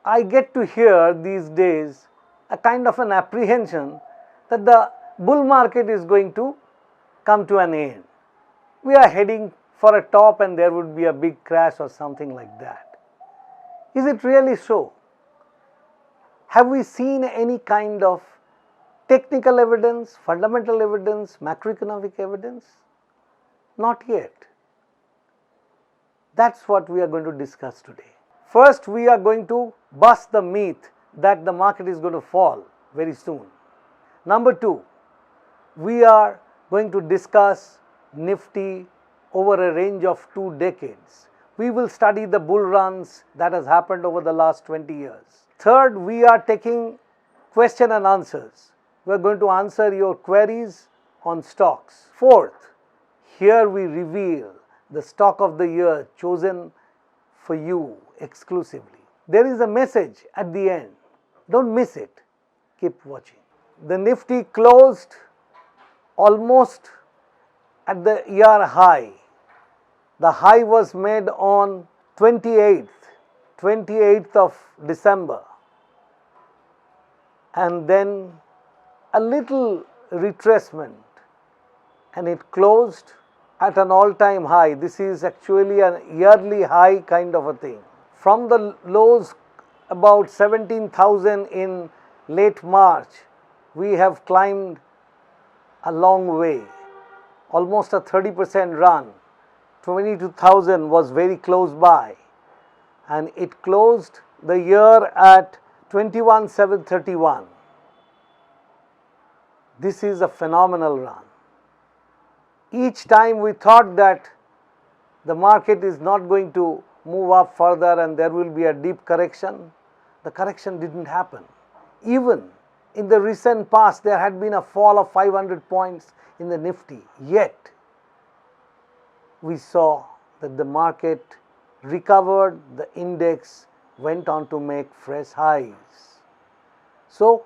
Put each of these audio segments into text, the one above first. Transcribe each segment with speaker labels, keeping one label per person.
Speaker 1: I get to hear these days a kind of an apprehension that the bull market is going to come to an end. We are heading for a top and there would be a big crash or something like that. Is it really so? Have we seen any kind of technical evidence, fundamental evidence, macroeconomic evidence? Not yet. That's what we are going to discuss today. First, we are going to bust the myth that the market is going to fall very soon. Number two, we are going to discuss Nifty over a range of 2 decades. We will study the bull runs that has happened over the last 20 years. Third, we are taking question and answers. We are going to answer your queries on stocks. Fourth, here we reveal the stock of the year chosen for you exclusively. There is a message at the end. Don't miss it. Keep watching. The Nifty closed almost at the year high. The high was made on 28th of December, and then a little retracement, and it closed at an all-time high. This is actually a yearly high kind of a thing. From the lows about 17,000 in late March, we have climbed a long way, almost a 30% run. 22,000 was very close by, and it closed the year at 21,731. This is a phenomenal run. Each time we thought that the market is not going to move up further and there will be a deep correction, the correction didn't happen. Even in the recent past, there had been a fall of 500 points in the Nifty, yet we saw that the market recovered, the index went on to make fresh highs. So,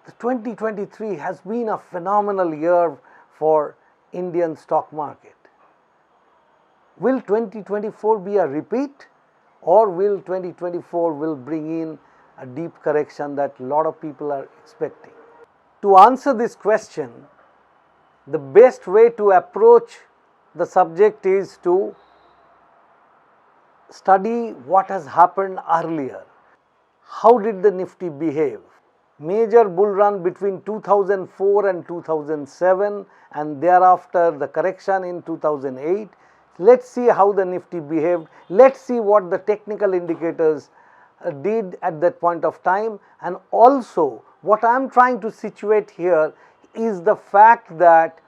Speaker 1: the 2023 has been a phenomenal year for Indian stock market. Will 2024 be a repeat, or will 2024 will bring in a deep correction that a lot of people are expecting? To answer this question, the best way to approach the subject is to study what has happened earlier. How did the Nifty behave? Major bull run between 2004 and 2007, and thereafter the correction in 2008. Let's see how the Nifty behaved. Let's see what the technical indicators did at that point of time, and also what I am trying to situate here is the fact that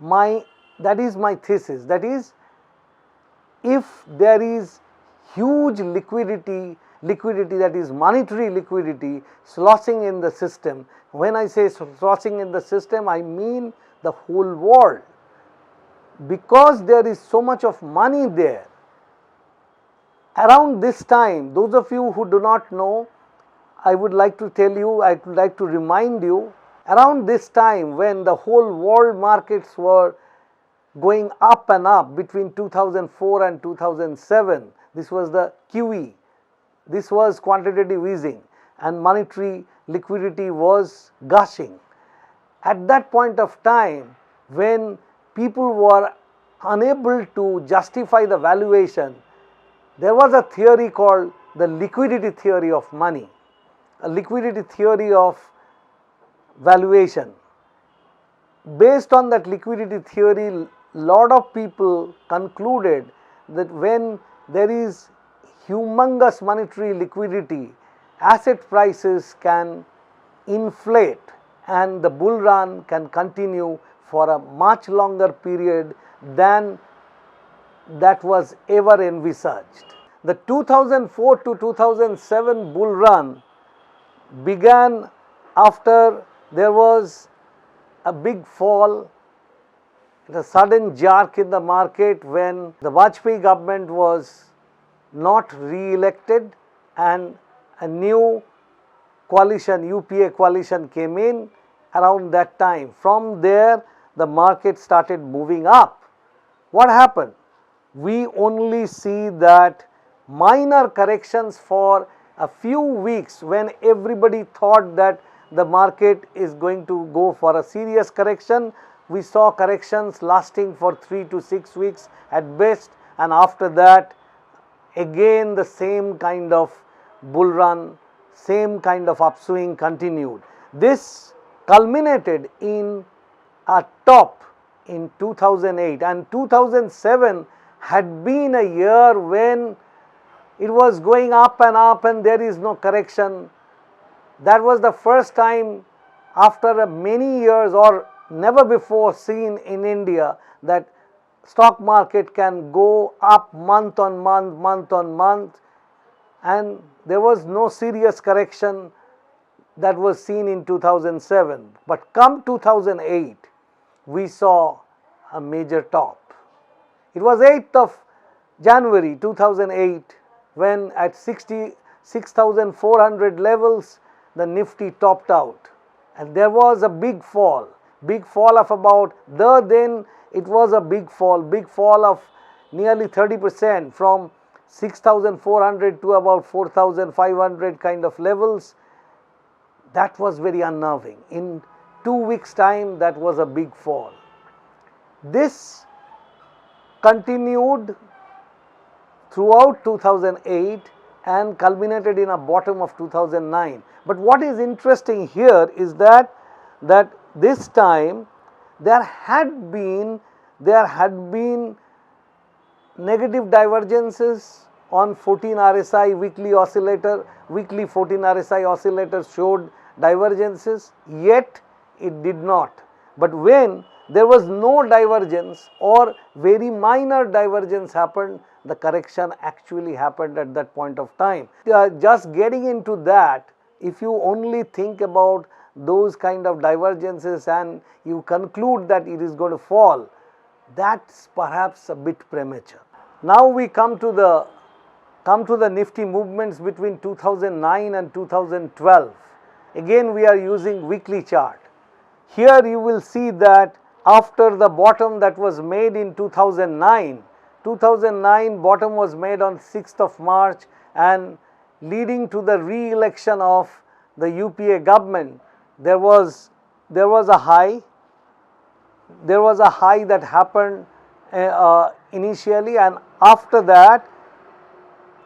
Speaker 1: that is my thesis. That is, if there is huge liquidity that is monetary liquidity sloshing in the system. When I say sloshing in the system, I mean the whole world. Because there is so much of money there, around this time, those of you who do not know, I would like to tell you, I would like to remind you, around this time when the whole world markets were going up and up between 2004 and 2007, this was the QE. This was quantitative easing and monetary liquidity was gushing. At that point of time, when people were unable to justify the valuation, there was a theory called the liquidity theory of money, a liquidity theory of valuation. Based on that liquidity theory, lot of people concluded that when there is humongous monetary liquidity, asset prices can inflate and the bull run can continue for a much longer period than that was ever envisaged. The 2004 to 2007 bull run began after there was a big fall, a sudden jerk in the market when the Vajpayee government was not re-elected and a new coalition, UPA coalition came in around that time. From there, the market started moving up. What happened? We only see that minor corrections for a few weeks when everybody thought that the market is going to go for a serious correction, we saw corrections lasting for 3 to 6 weeks at best, and after that again the same kind of bull run, same kind of upswing continued. This culminated in a top in 2008, and 2007 had been a year when it was going up and there is no correction. That was the first time after many years or never before seen in India that stock market can go up month on month, and there was no serious correction that was seen in 2007. But come 2008, we saw a major top. It was 8th of January 2008 when at 66,400 levels the Nifty topped out, and there was a big fall of about, then it was a big fall of nearly 30% from 6,400 to about 4,500 kind of levels. That was very unnerving. In 2 weeks time, that was a big fall. This continued throughout 2008 and culminated in a bottom of 2009. But what is interesting here is that this time there had been negative divergences on 14 RSI weekly oscillator. Weekly 14 RSI oscillator showed divergences, yet it did not. But when there was no divergence or very minor divergence happened, the correction actually happened at that point of time. Just getting into that, if you only think about those kind of divergences and you conclude that it is going to fall, that's perhaps a bit premature. Now we come to the Nifty movements between 2009 and 2012. Again we are using weekly chart. Here you will see that after the bottom that was made in 2009 bottom was made on 6th of March, and leading to the re-election of the UPA government, there was a high that happened initially, and after that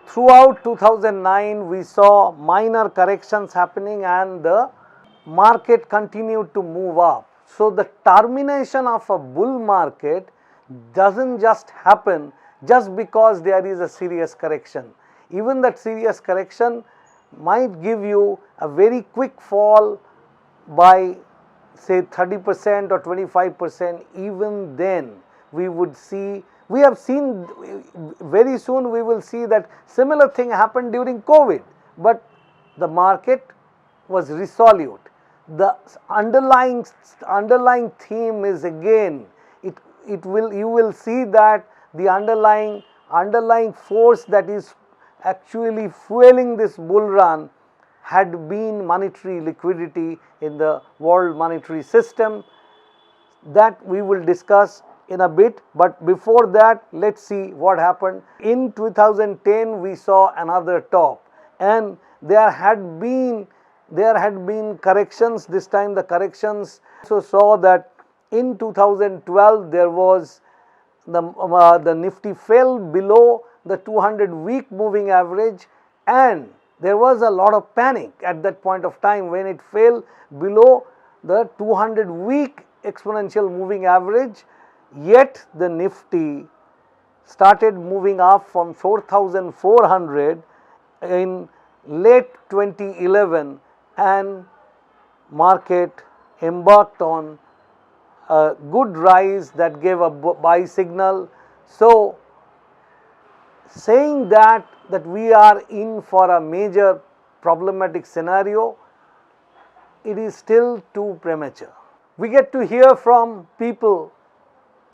Speaker 1: throughout 2009 we saw minor corrections happening and the market continued to move up. So the termination of a bull market doesn't just happen just because there is a serious correction. Even that serious correction might give you a very quick fall by say 30% or 25%. Even then we have seen very soon we will see that similar thing happened during COVID, but the market was resolute. The underlying theme is again, you will see that the underlying force that is actually fueling this bull run had been monetary liquidity in the world monetary system. That we will discuss in a bit, but before that let's see what happened. In 2010 we saw another top, and there had been corrections. This time the corrections also saw that in 2012 there was the Nifty fell below the 200-week moving average, and there was a lot of panic at that point of time when it fell below the 200-week exponential moving average. Yet the Nifty started moving up from 4,400 in late 2011, and market embarked on a good rise that gave a buy signal. So saying that we are in for a major problematic scenario, it is still too premature. We get to hear from people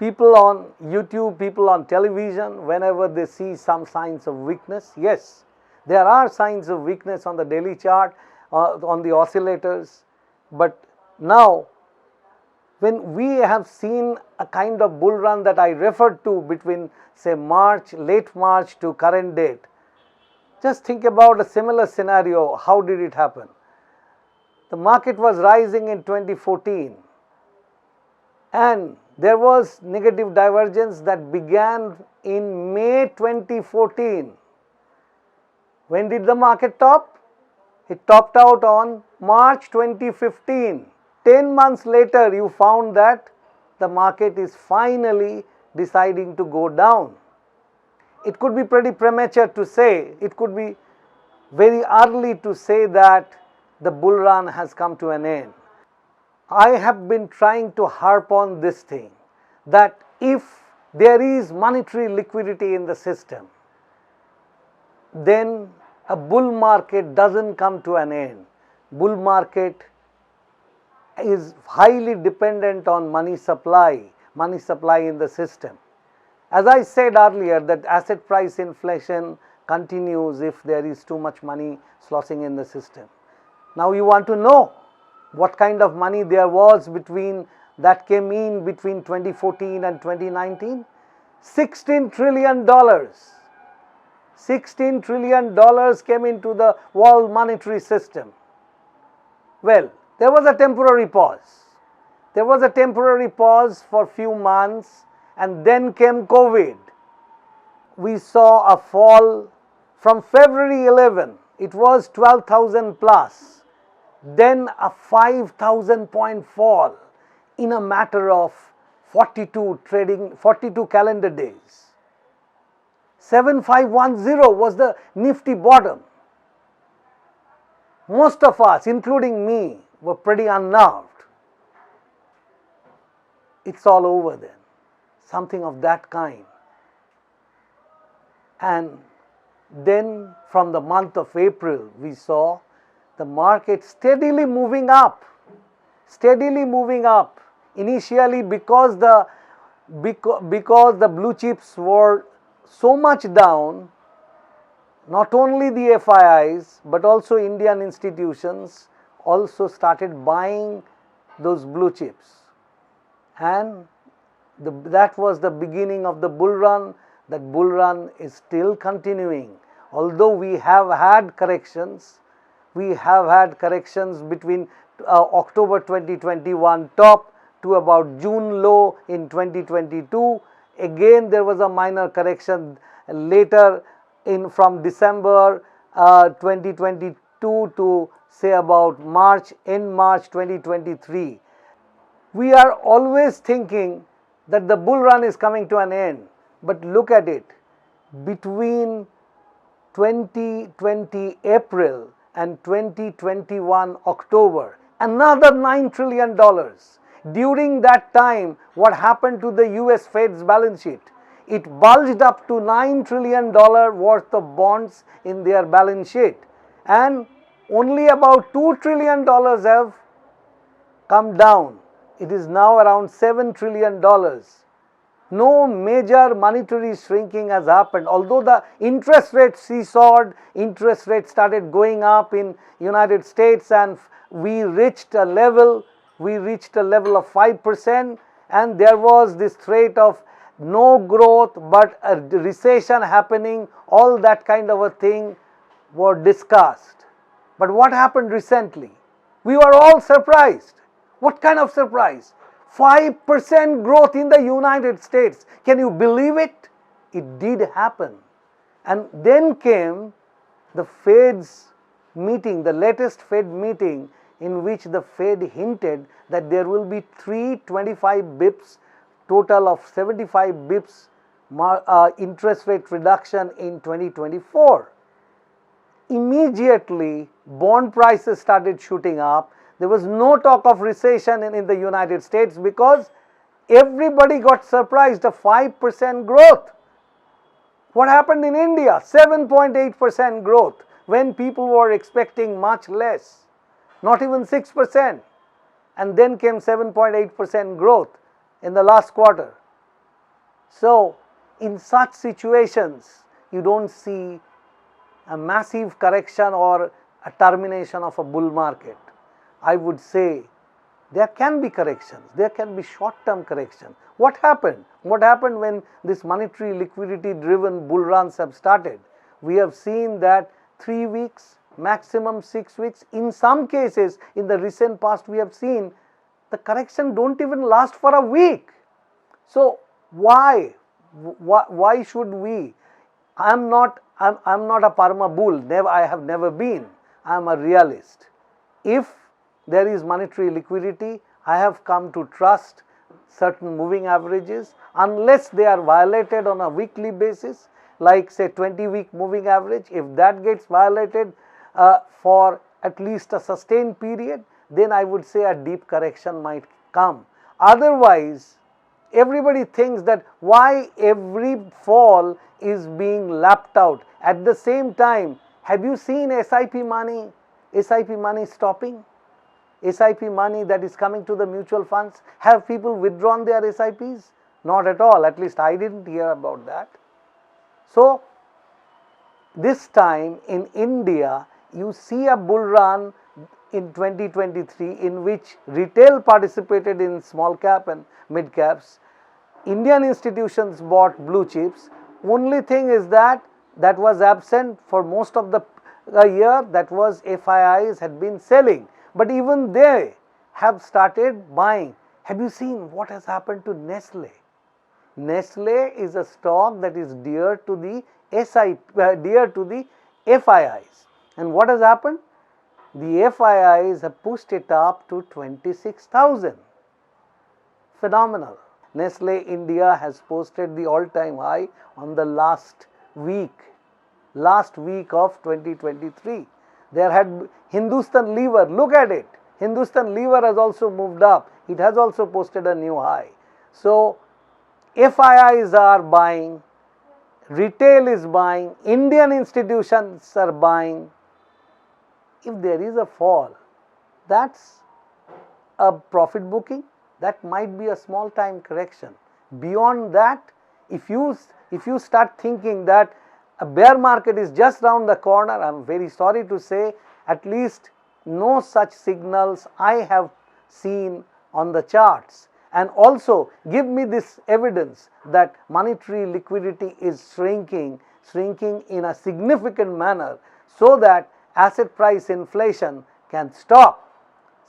Speaker 1: on YouTube, people on television, whenever they see some signs of weakness. Yes, there are signs of weakness on the daily chart, on the oscillators, but now when we have seen a kind of bull run that I referred to between say late March to current date, Just think about a similar scenario. How did it happen? The market was rising in 2014 and there was negative divergence that began in May 2014. When did the market top? It topped out on March 2015. 10 months later, you found that the market is finally deciding to go down. It could be pretty premature to say, it could be very early to say that the bull run has come to an end. I have been trying to harp on this thing, that if there is monetary liquidity in the system, then a bull market doesn't come to an end. Bull market is highly dependent on money supply in the system. As I said earlier, that asset price inflation continues if there is too much money sloshing in the system. Now you want to know what kind of money there was that came in between 2014 and 2019? $16 trillion. $16 trillion came into the world monetary system. Well, there was a temporary pause. There was a temporary pause for a few months and then came COVID. We saw a fall from February 11, it was 12,000 plus. Then a 5,000 point fall in a matter of 42 calendar days. 7510 was the Nifty bottom. Most of us, including me, were pretty unnerved. It's all over then. Something of that kind. And then from the month of April, we saw the market steadily moving up. Initially because the blue chips were so much down, not only the FIIs but also Indian institutions also started buying those blue chips, and that was the beginning of the bull run. That bull run is still continuing. Although we have had corrections, between October 2021 top to about June low in 2022. Again there was a minor correction later from December 2022 to say about end March 2023. We are always thinking that the bull run is coming to an end, but look at it. Between 2020 April and 2021 October, another $9 trillion. During that time, what happened to the US Fed's balance sheet? It bulged up to $9 trillion worth of bonds in their balance sheet, and only about $2 trillion have come down. It is now around $7 trillion. No major monetary shrinking has happened. Although the interest rates seesawed, interest rates started going up in United States, and we reached a level of 5%, and there was this threat of no growth but a recession happening. All that kind of a thing were discussed. But what happened recently? We were all surprised. What kind of surprise? 5% growth in the United States. Can you believe it? It did happen. And then came the Fed's meeting, the latest Fed meeting, in which the Fed hinted that there will be 325 bips, total of 75 bips interest rate reduction in 2024. Immediately, bond prices started shooting up. There was no talk of recession in the United States because everybody got surprised of 5% growth. What happened in India? 7.8% growth when people were expecting much less, not even 6%. And then came 7.8% growth in the last quarter. So, in such situations, you don't see a massive correction or a termination of a bull market. I would say there can be corrections, there can be short-term corrections. What happened? What happened when this monetary liquidity driven bull runs have started? we have seen that 3 weeks, maximum 6 weeks. In some cases, in the recent past, we have seen the correction don't even last for a week. So why should we? I'm not a Parma bull. I have never been. I am a realist. If there is monetary liquidity, I have come to trust certain moving averages unless they are violated on a weekly basis, like say 20-week moving average. If that gets violated for at least a sustained period, then I would say a deep correction might come. Otherwise, everybody thinks that why every fall is being lapped out. At the same time, have you seen SIP money stopping? SIP money that is coming to the mutual funds, have people withdrawn their SIPs? Not at all, at least I didn't hear about that. So this time in India, you see a bull run in 2023 in which retail participated in small cap and mid caps. Indian institutions bought blue chips. Only thing is that was absent for most of the year, that was FIIs had been selling. But even they have started buying. Have you seen what has happened to Nestle? Nestle is a stock that is dear to the FIIs. And what has happened? The FIIs have pushed it up to 26,000. Phenomenal. Nestle India has posted the all-time high on the last week of 2023. There had Hindustan Lever, look at it. Hindustan Lever has also moved up. It has also posted a new high. So FIIs are buying, retail is buying, Indian institutions are buying. If there is a fall, that's a profit booking. That might be a small time correction. Beyond that, if you start thinking that a bear market is just round the corner, I am very sorry to say, at least no such signals I have seen on the charts. And also give me this evidence that monetary liquidity is shrinking in a significant manner, so that asset price inflation can stop.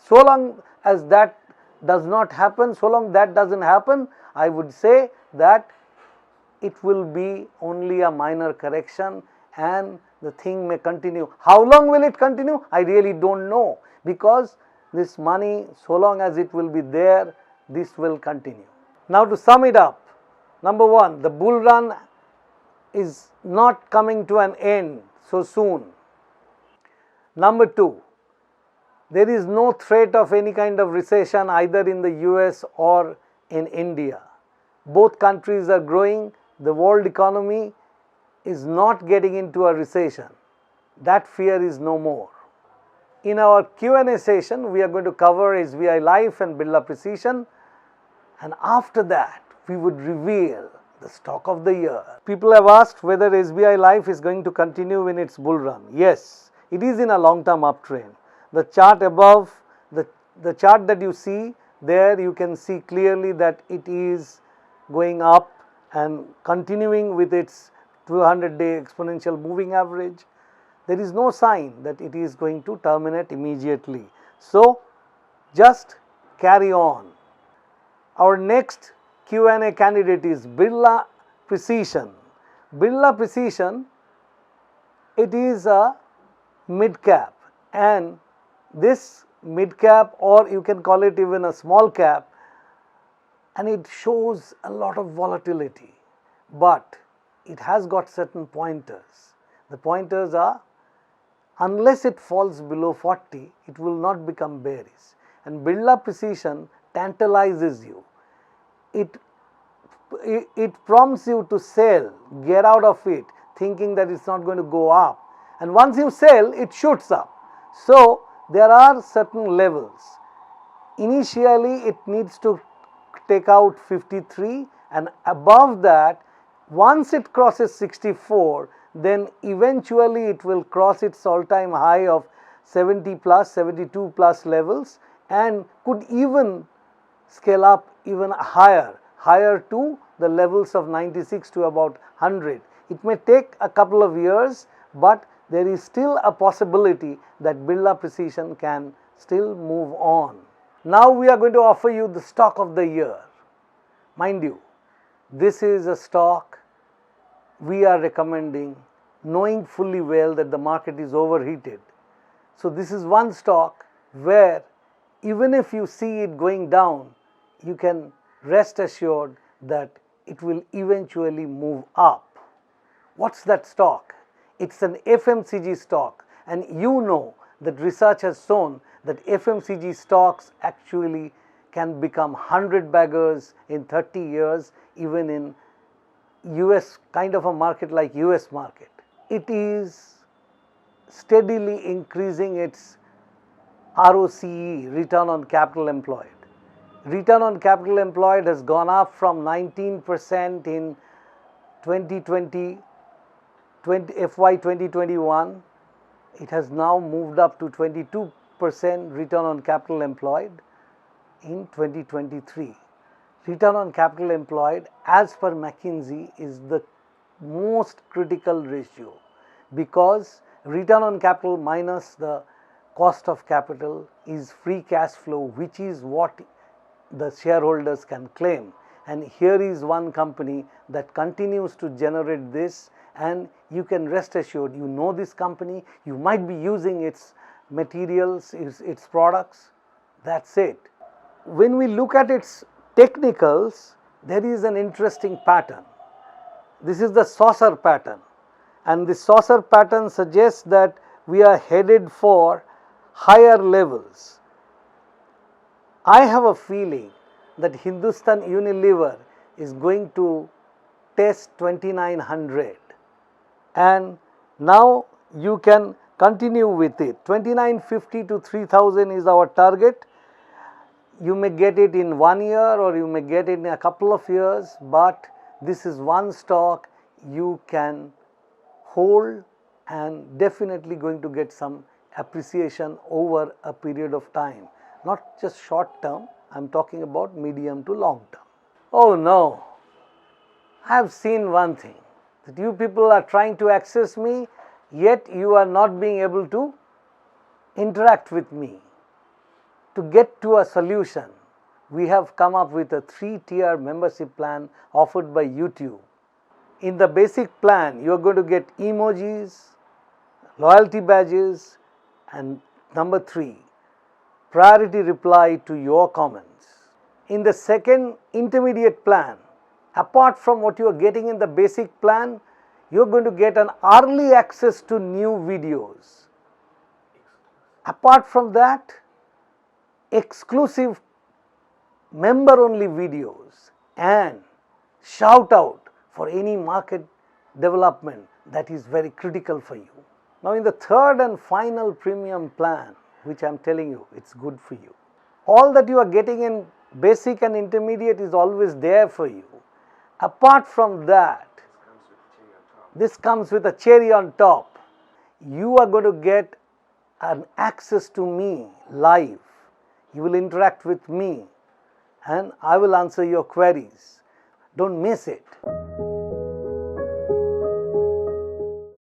Speaker 1: So long as that does not happen, so long that doesn't happen, I would say that it will be only a minor correction and the thing may continue. How long will it continue? I really don't know, because this money, so long as it will be there, this will continue. Now to sum it up, number one, the bull run is not coming to an end so soon. Number two, there is no threat of any kind of recession either in the US or in India. Both countries are growing. The world economy is not getting into a recession. That fear is no more. In our Q&A session, we are going to cover SBI Life and Birla Precision, and after that, we would reveal the stock of the year. People have asked whether SBI Life is going to continue in its bull run. Yes, it is in a long-term uptrend. The chart above, the chart that you see there, you can see clearly that it is going up and continuing with its 200-day exponential moving average. There is no sign that it is going to terminate immediately. So just carry on. Our next Q&A candidate is Birla Precision. Birla Precision, it is a mid cap, and this mid cap, or you can call it even a small cap, and it shows a lot of volatility, but it has got certain pointers. The pointers are, unless it falls below 40, it will not become bearish. And Birla Precision tantalizes you. It prompts you to sell, get out of it, thinking that it's not going to go up. And once you sell, it shoots up. So there are certain levels. Initially, it needs to take out 53, and above that, once it crosses 64, then eventually it will cross its all-time high of 70 plus, 72 plus levels, and could even scale up even higher to the levels of 96 to about 100. It may take a couple of years, but there is still a possibility that Birla Precision can still move on. Now we are going to offer you the stock of the year. Mind you, this is a stock we are recommending, knowing fully well that the market is overheated. So this is one stock where even if you see it going down, you can rest assured that it will eventually move up. What's that stock? It's an FMCG stock, and you know that research has shown that FMCG stocks actually can become 100 baggers in 30 years, even in US kind of a market like US market. It is steadily increasing its ROCE, return on capital employed. Return on capital employed has gone up from 19% in 2020, FY 2021. It has now moved up to 22% return on capital employed in 2023. Return on capital employed, as per McKinsey, is the most critical ratio, because return on capital minus the cost of capital is free cash flow, which is what the shareholders can claim. And here is one company that continues to generate this, and you can rest assured, you know this company, you might be using its materials, its products. That's it. When we look at its technicals, there is an interesting pattern. This is the saucer pattern, and the saucer pattern suggests that we are headed for higher levels. I have a feeling that Hindustan Unilever is going to test 2900, and now you can continue with it. 2950 to 3000 is our target. You may get it in 1 year or you may get it in a couple of years, but this is one stock you can hold and definitely going to get some appreciation over a period of time. Not just short term, I am talking about medium to long term. Oh no, I have seen one thing, that you people are trying to access me, yet you are not being able to interact with me. To get to a solution, we have come up with a 3-tier membership plan offered by YouTube. In the basic plan, you are going to get emojis, loyalty badges, and number 3, priority reply to your comments. In the second intermediate plan, apart from what you are getting in the basic plan, you are going to get an early access to new videos. Apart from that, exclusive member only videos and shout out for any market development that is very critical for you. Now in the third and final premium plan, which I am telling you, it's good for you. All that you are getting in basic and intermediate is always there for you. Apart from that, this comes with a cherry on top. You are going to get an access to me live. You will interact with me and I will answer your queries. Don't miss it.